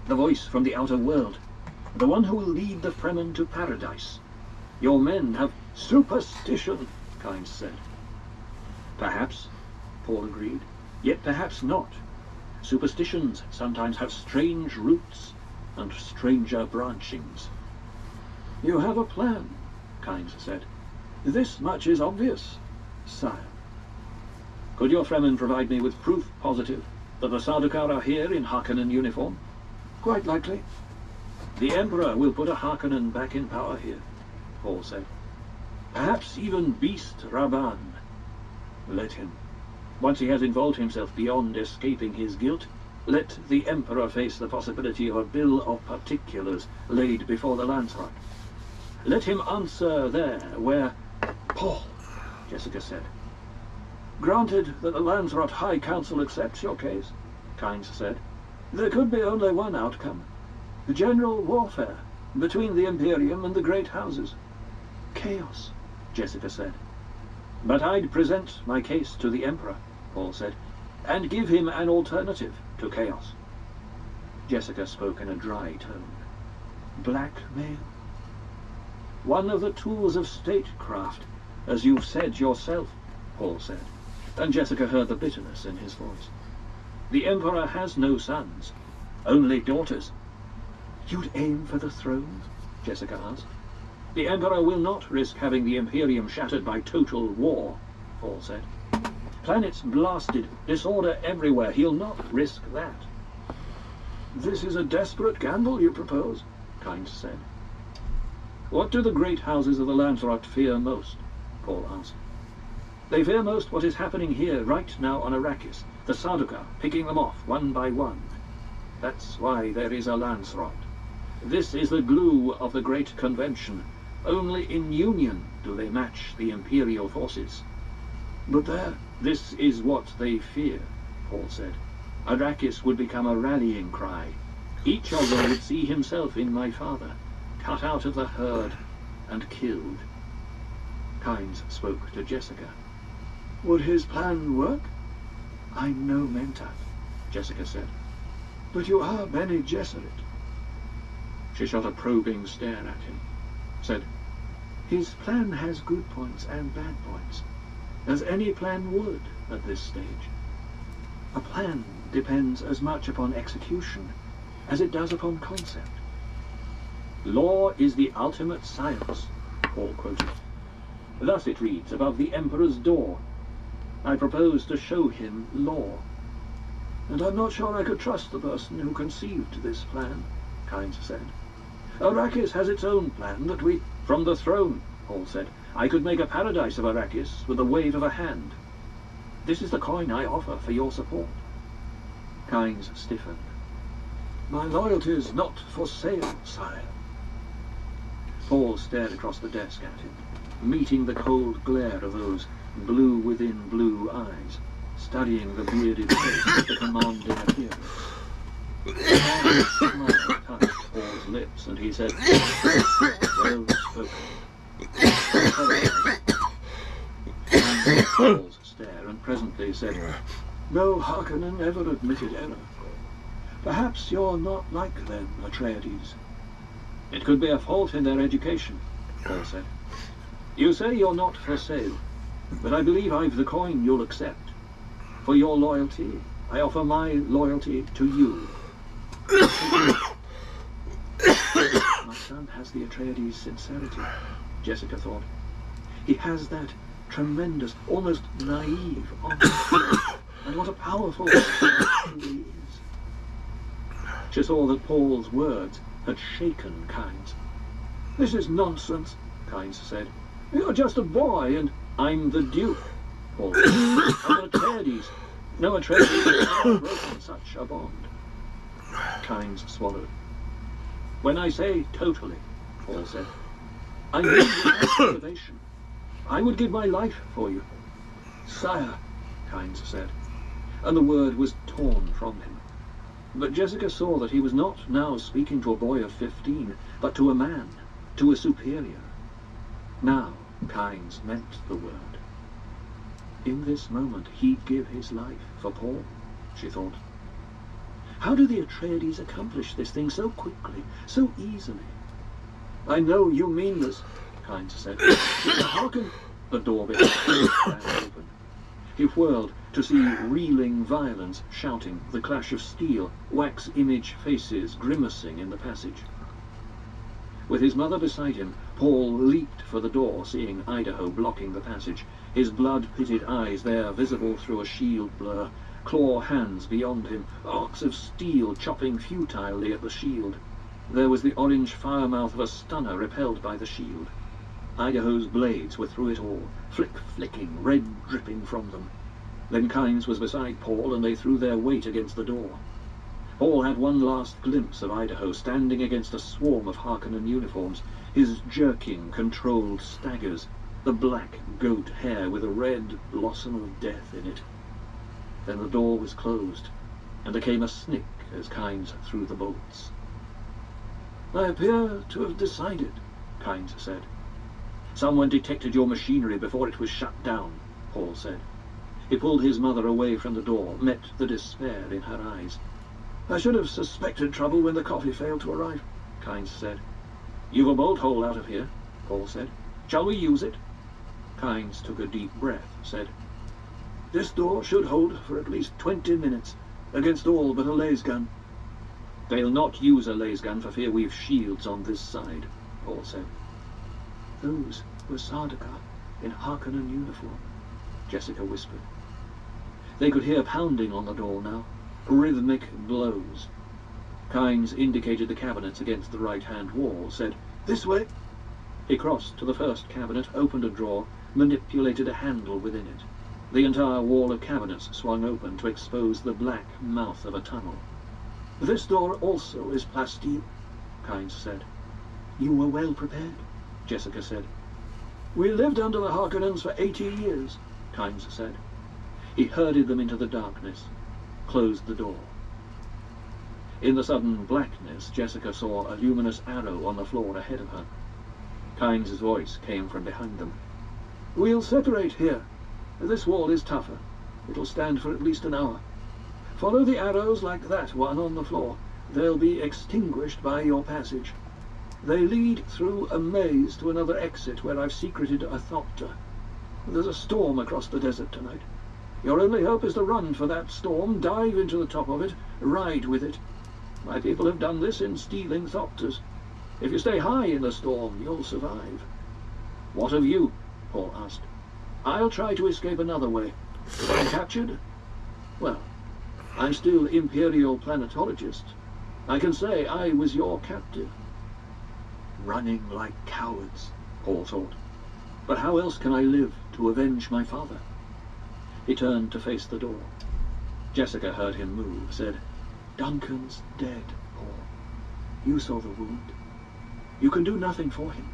the voice from the outer world, the one who will lead the Fremen to paradise. Your men have superstition, Kynes said. Perhaps, Paul agreed, yet perhaps not. Superstitions sometimes have strange roots and stranger branchings. You have a plan, Kynes said. This much is obvious, sire. Could your Fremen provide me with proof positive that the Sardaukar are here in Harkonnen uniform? Quite likely. The Emperor will put a Harkonnen back in power here, Paul said. Perhaps even Beast Rabban. Let him. Once he has involved himself beyond escaping his guilt, let the Emperor face the possibility of a bill of particulars laid before the Landsraad. Let him answer there where... Paul, Jessica said. Granted that the Landsraad High Council accepts your case, Kynes said, there could be only one outcome. General warfare between the Imperium and the great houses. Chaos, Jessica said. But I'd present my case to the Emperor, Paul said, and give him an alternative to chaos. Jessica spoke in a dry tone. Blackmail? One of the tools of statecraft, as you've said yourself, Paul said, and Jessica heard the bitterness in his voice. The Emperor has no sons, only daughters. You'd aim for the throne? Jessica asked. The Emperor will not risk having the Imperium shattered by total war, Paul said. Planets blasted, disorder everywhere. He'll not risk that. This is a desperate gamble you propose, Kynes said. What do the great houses of the Landsraad fear most? Paul asked. They fear most what is happening here right now on Arrakis, the Sardaukar picking them off one by one. That's why there is a Landsraad. This is the glue of the Great Convention. Only in union do they match the Imperial forces. But there, this is what they fear, Paul said. Arrakis would become a rallying cry. Each of them would see himself in my father, cut out of the herd and killed. Kynes spoke to Jessica. Would his plan work? I'm no Mentat, Jessica said. But you are Bene Gesserit. She shot a probing stare at him, said, His plan has good points and bad points, as any plan would at this stage. A plan depends as much upon execution as it does upon concept. Law is the ultimate science, Paul quoted. Thus it reads above the Emperor's door. I propose to show him law. And I'm not sure I could trust the person who conceived this plan, Kynes said. Arrakis has its own plan that we... From the throne, Paul said. I could make a paradise of Arrakis with a wave of a hand. This is the coin I offer for your support. Kynes stiffened. My loyalty is not for sale, sire. Paul stared across the desk at him, meeting the cold glare of those blue within blue eyes, studying the bearded face with the commanding appearance. A smile touched Paul's lips, and he said, Well spoken. Paul's stare, and presently said, No Harkonnen ever admitted error. Perhaps you're not like them, Atreides. It could be a fault in their education, Paul said. You say you're not for sale, but I believe I've the coin you'll accept. For your loyalty, I offer my loyalty to you. My son has the Atreides sincerity, Jessica thought. He has that tremendous, almost naive honor. And what a powerful person he is. She saw that Paul's words had shaken Kynes. "This is nonsense," Kynes said. "You're just a boy, and I'm the Duke," Paul said. "I'm Atreides. No Atreides has ever broken such a bond." Kynes swallowed. "When I say totally," Paul said, "I mean without reservation. I would give my life for you." "Sire," Kynes said, and the word was torn from him. But Jessica saw that he was not now speaking to a boy of 15, but to a man, to a superior. Now Kynes meant the word. In this moment he'd give his life for Paul, she thought. How do the Atreides accomplish this thing so quickly, so easily? "I know you mean this," Kynes said. "Hearken!" The door behind him ran open. He whirled to see reeling violence, shouting, the clash of steel, wax-image faces grimacing in the passage. With his mother beside him, Paul leaped for the door, seeing Idaho blocking the passage, his blood-pitted eyes there visible through a shield blur, claw hands beyond him, arcs of steel chopping futilely at the shield. There was the orange firemouth of a stunner repelled by the shield. Idaho's blades were through it all, flick-flicking, red dripping from them. Then Kynes was beside Paul, and they threw their weight against the door. Paul had one last glimpse of Idaho standing against a swarm of Harkonnen uniforms, his jerking, controlled staggers, the black goat hair with a red blossom of death in it. Then the door was closed, and there came a snick as Kynes threw the bolts. "I appear to have decided," Kynes said. "Someone detected your machinery before it was shut down," Paul said. He pulled his mother away from the door, met the despair in her eyes. "I should have suspected trouble when the coffee failed to arrive," Kynes said. "You've a bolt hole out of here," Paul said. "Shall we use it?" Kynes took a deep breath, said, "This door should hold for at least 20 minutes, against all but a lasgun." "They'll not use a lasgun for fear we've shields on this side," Paul said. "Those were Sardaukar in Harkonnen uniform," Jessica whispered. They could hear pounding on the door now, rhythmic blows. Kynes indicated the cabinets against the right-hand wall, said, "This way." He crossed to the first cabinet, opened a drawer, manipulated a handle within it. The entire wall of cabinets swung open to expose the black mouth of a tunnel. "This door also is plasteel," Kynes said. "You were well prepared," Jessica said. "We lived under the Harkonnens for 80 years, Kynes said. He herded them into the darkness, closed the door. In the sudden blackness, Jessica saw a luminous arrow on the floor ahead of her. Kynes' voice came from behind them. "We'll separate here. This wall is tougher. It'll stand for at least an hour. Follow the arrows like that one on the floor. They'll be extinguished by your passage. They lead through a maze to another exit where I've secreted a thopter. There's a storm across the desert tonight. Your only hope is to run for that storm, dive into the top of it, ride with it. My people have done this in stealing thopters. If you stay high in the storm, you'll survive." "What of you?" Paul asked. "I'll try to escape another way. If I'm captured, well, I'm still Imperial planetologist. I can say I was your captive." Running like cowards, Paul thought. But how else can I live to avenge my father? He turned to face the door. Jessica heard him move, said, "Duncan's dead, Paul. You saw the wound. You can do nothing for him."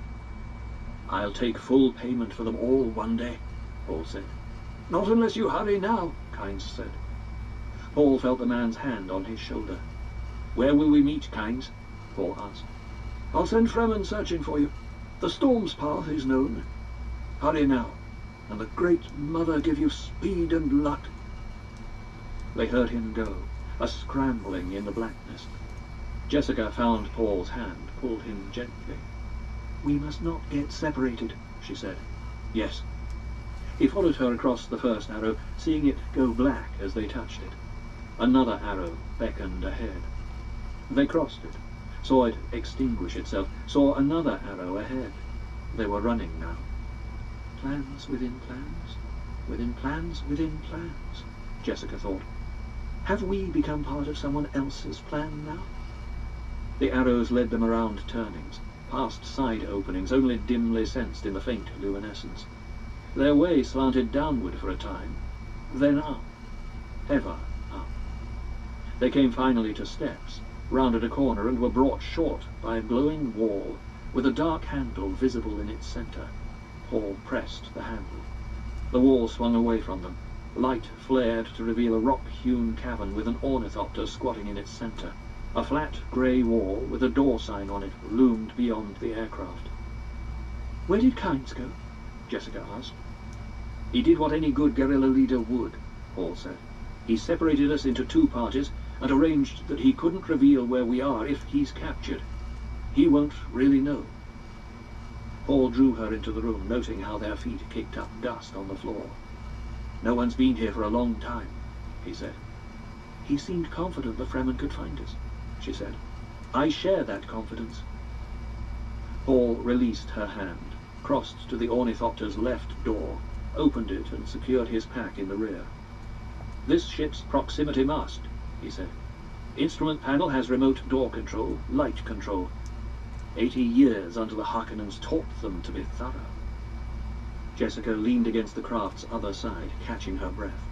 "I'll take full payment for them all one day," Paul said. "Not unless you hurry now," Kynes said. Paul felt the man's hand on his shoulder. "Where will we meet, Kynes?" Paul asked. "I'll send Fremen searching for you. The storm's path is known. Hurry now, and the Great Mother give you speed and luck." They heard him go, a scrambling in the blackness. Jessica found Paul's hand, pulled him gently. "We must not get separated," she said. "Yes." He followed her across the first arrow, seeing it go black as they touched it. Another arrow beckoned ahead. They crossed it, saw it extinguish itself, saw another arrow ahead. They were running now. Plans within plans, within plans within plans, Jessica thought. Have we become part of someone else's plan now? The arrows led them around turnings, past side openings only dimly sensed in the faint luminescence. Their way slanted downward for a time, then up, ever up. They came finally to steps, rounded a corner, and were brought short by a glowing wall with a dark handle visible in its centre. Paul pressed the handle. The wall swung away from them. Light flared to reveal a rock-hewn cavern with an ornithopter squatting in its centre. A flat grey wall with a door sign on it loomed beyond the aircraft. "Where did Kynes go?" Jessica asked. "He did what any good guerrilla leader would," Paul said. "He separated us into two parties and arranged that he couldn't reveal where we are if he's captured. He won't really know." Paul drew her into the room, noting how their feet kicked up dust on the floor. "No one's been here for a long time," he said. "He seemed confident the Fremen could find us," she said. "I share that confidence." Paul released her hand, crossed to the ornithopter's left door, opened it and secured his pack in the rear. "This ship's proximity mast," he said. "Instrument panel has remote door control, light control. 80 years under the Harkonnens taught them to be thorough." Jessica leaned against the craft's other side, catching her breath.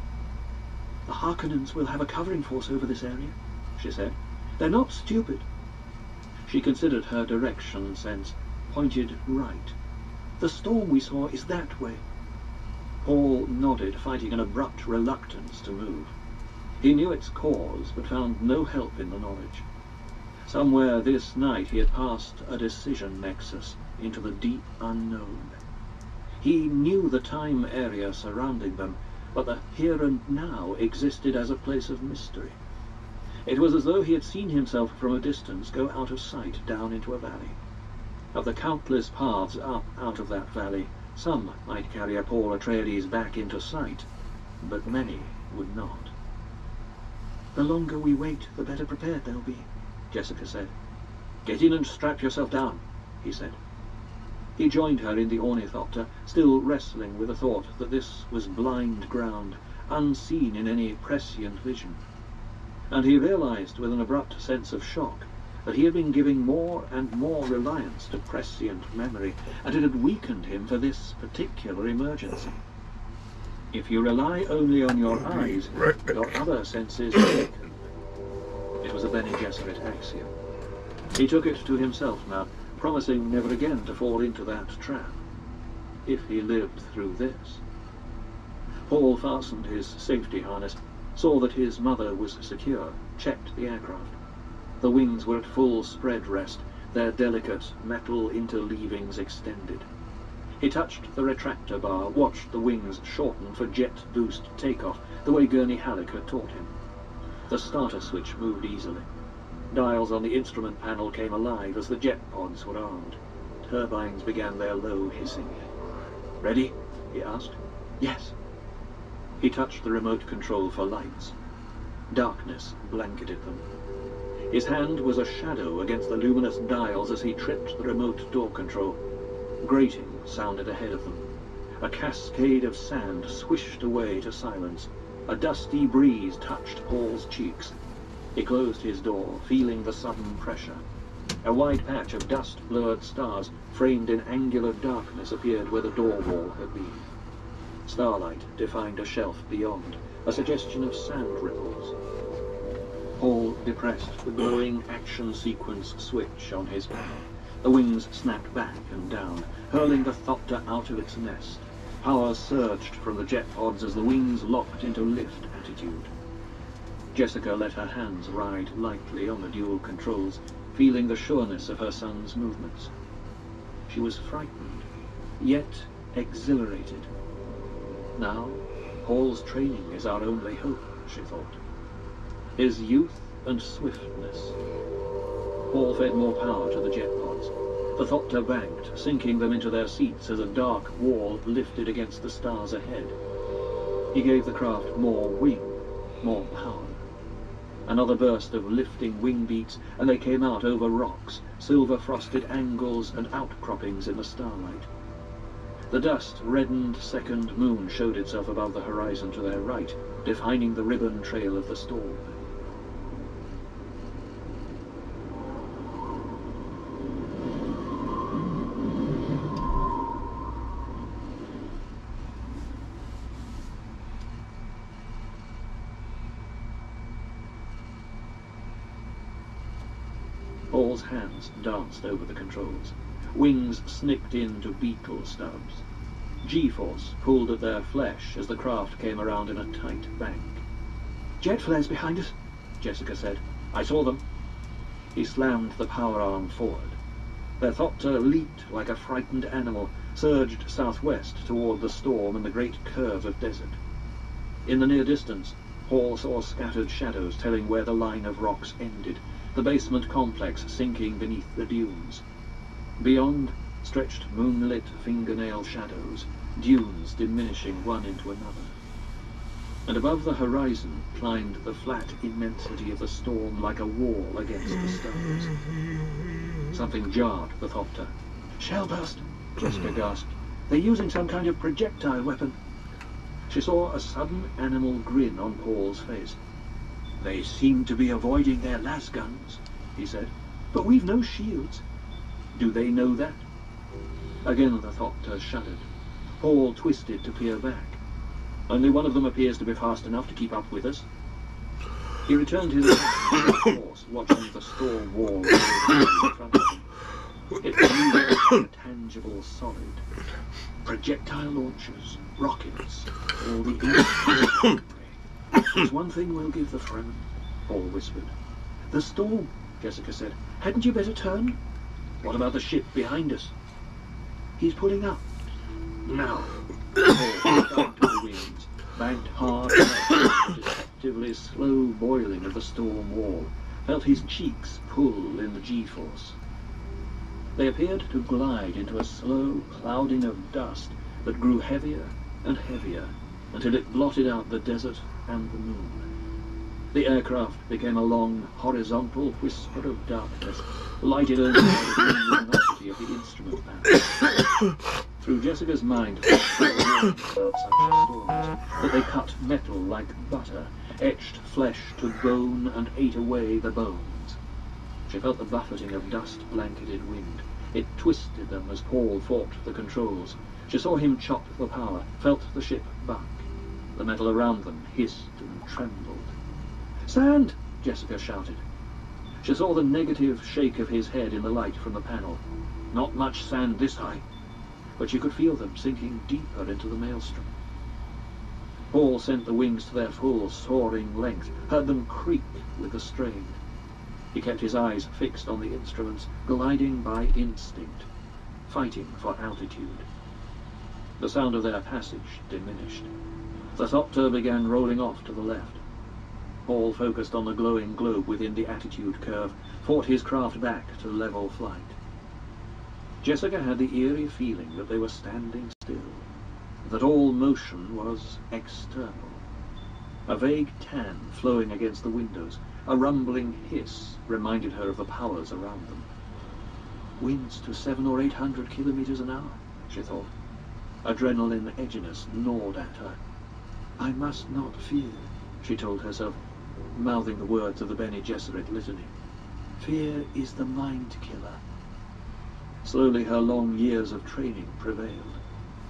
"The Harkonnens will have a covering force over this area," she said. "They're not stupid." She considered her direction sense, pointed right. "The storm we saw is that way." Paul nodded, fighting an abrupt reluctance to move. He knew its cause, but found no help in the knowledge. Somewhere this night he had passed a decision nexus into the deep unknown. He knew the time area surrounding them, but the here and now existed as a place of mystery. It was as though he had seen himself from a distance go out of sight down into a valley. Of the countless paths up out of that valley, some might carry a Paul Atreides back into sight, but many would not. "The longer we wait, the better prepared they'll be," Jessica said. "Get in and strap yourself down," he said. He joined her in the ornithopter, still wrestling with the thought that this was blind ground, unseen in any prescient vision. And he realized with an abrupt sense of shock that he had been giving more and more reliance to prescient memory, and it had weakened him for this particular emergency. If you rely only on your eyes, your other senses weaken. It was a Bene Gesserit axiom. He took it to himself now, promising never again to fall into that trap, if he lived through this. Paul fastened his safety harness, saw that his mother was secure, checked the aircraft. The wings were at full spread rest, their delicate metal interleavings extended. He touched the retractor bar, watched the wings shorten for jet boost takeoff, the way Gurney Halleck had taught him. The starter switch moved easily. Dials on the instrument panel came alive as the jet pods were armed. Turbines began their low hissing. "Ready?" he asked. "Yes." He touched the remote control for lights. Darkness blanketed them. His hand was a shadow against the luminous dials as he tripped the remote door control. Grating sounded ahead of them. A cascade of sand swished away to silence. A dusty breeze touched Paul's cheeks. He closed his door, feeling the sudden pressure. A wide patch of dust-blurred stars, framed in angular darkness, appeared where the door wall had been. Starlight defined a shelf beyond, a suggestion of sand ripples. Paul depressed the glowing action sequence switch on his panel. The wings snapped back and down, hurling the Thopter out of its nest. Power surged from the jet pods as the wings locked into lift attitude. Jessica let her hands ride lightly on the dual controls, feeling the sureness of her son's movements. She was frightened, yet exhilarated. Now, Paul's training is our only hope, she thought. His youth and swiftness. Paul fed more power to the jet pods. The Thopter banked, sinking them into their seats as a dark wall lifted against the stars ahead. He gave the craft more wing, more power. Another burst of lifting wing beats, and they came out over rocks, silver-frosted angles and outcroppings in the starlight. The dust-reddened second moon showed itself above the horizon to their right, defining the ribbon trail of the storm. Paul's hands danced over the controls. Wings snicked into beetle stubs. G-force pulled at their flesh as the craft came around in a tight bank. "Jet flares behind us," Jessica said. "I saw them." He slammed the power arm forward. Their thopter leaped like a frightened animal, surged southwest toward the storm and the great curve of desert. In the near distance, Paul saw scattered shadows telling where the line of rocks ended, the basement complex sinking beneath the dunes. Beyond stretched moonlit fingernail shadows, dunes diminishing one into another. And above the horizon climbed the flat immensity of the storm like a wall against the stars. Something jarred the thopter. "Shell burst," Jessica gasped. "They're using some kind of projectile weapon." She saw a sudden animal grin on Paul's face. "They seem to be avoiding their las guns," he said. "But we've no shields." "Do they know that?" Again the thopter shuddered. Paul twisted to peer back. "Only one of them appears to be fast enough to keep up with us." He returned his attention to the horse, watching the storm wall in front of him. It moved like a tangible solid. Projectile launchers, rockets, all the instruments. "There's one thing we'll give the Fremen," Paul whispered. "The storm," Jessica said. "Hadn't you better turn?" "What about the ship behind us?" "He's pulling up." "Now." Paul started to the winds, banked hard the deceptively slow boiling of the storm wall, felt his cheeks pull in the G-force. They appeared to glide into a slow clouding of dust that grew heavier and heavier until it blotted out the desert and the moon. The aircraft became a long, horizontal whisper of darkness, lighted only by the luminosity of the instrument panel. Through Jessica's mind, about such storms, that they cut metal like butter, etched flesh to bone and ate away the bones. She felt the buffeting of dust-blanketed wind. It twisted them as Paul fought the controls. She saw him chop the power, felt the ship buck. The metal around them hissed and trembled. "Sand!" Jessica shouted. She saw the negative shake of his head in the light from the panel. Not much sand this high, but she could feel them sinking deeper into the maelstrom. Paul sent the wings to their full, soaring length, heard them creak with the strain. He kept his eyes fixed on the instruments, gliding by instinct, fighting for altitude. The sound of their passage diminished. The thopter began rolling off to the left. Paul focused on the glowing globe within the attitude curve, fought his craft back to level flight. Jessica had the eerie feeling that they were standing still, that all motion was external. A vague tan flowing against the windows, a rumbling hiss reminded her of the powers around them. Winds to 700 or 800 kilometers an hour, she thought. Adrenaline edginess gnawed at her. "I must not fear," she told herself, mouthing the words of the Bene Gesserit litany. "Fear is the mind killer." Slowly her long years of training prevailed.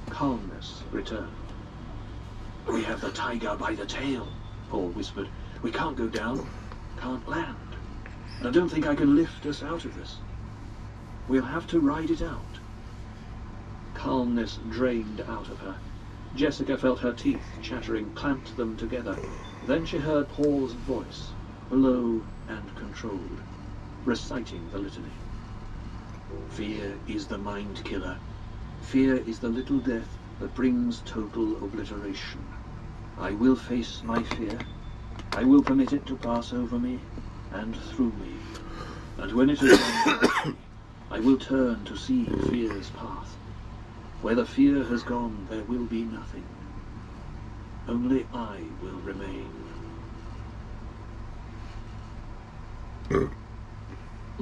Calmness returned. "We have the tiger by the tail," Paul whispered. "We can't go down, can't land. And I don't think I can lift us out of this. We'll have to ride it out." Calmness drained out of her. Jessica felt her teeth chattering, clamped them together. Then she heard Paul's voice, low and controlled, reciting the litany. "Fear is the mind killer. Fear is the little death that brings total obliteration. I will face my fear. I will permit it to pass over me and through me. And when it has gone past me, I will turn to see fear's path. Where the fear has gone, there will be nothing. Only I will remain."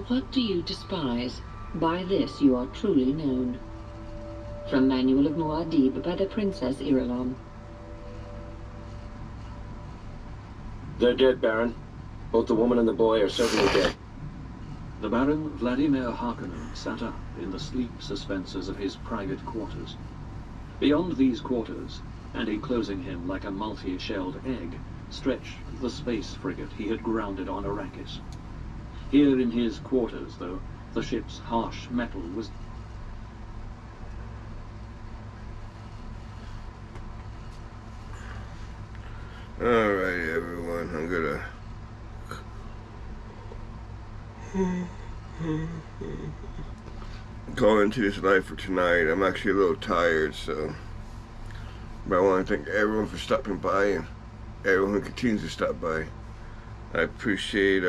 What do you despise? By this you are truly known. From Manual of Muad'Dib by the Princess Irulan. They're dead, Baron. Both the woman and the boy are certainly dead. The Baron Vladimir Harkonnen sat up in the sleep suspensors of his private quarters. Beyond these quarters, and enclosing him like a multi-shelled egg, stretched the space frigate he had grounded on Arrakis. Here in his quarters, though, the ship's harsh metal was... Alright, everyone, I'm gonna call into this live for tonight. I'm actually a little tired, so... But I want to thank everyone for stopping by and everyone who continues to stop by. I appreciate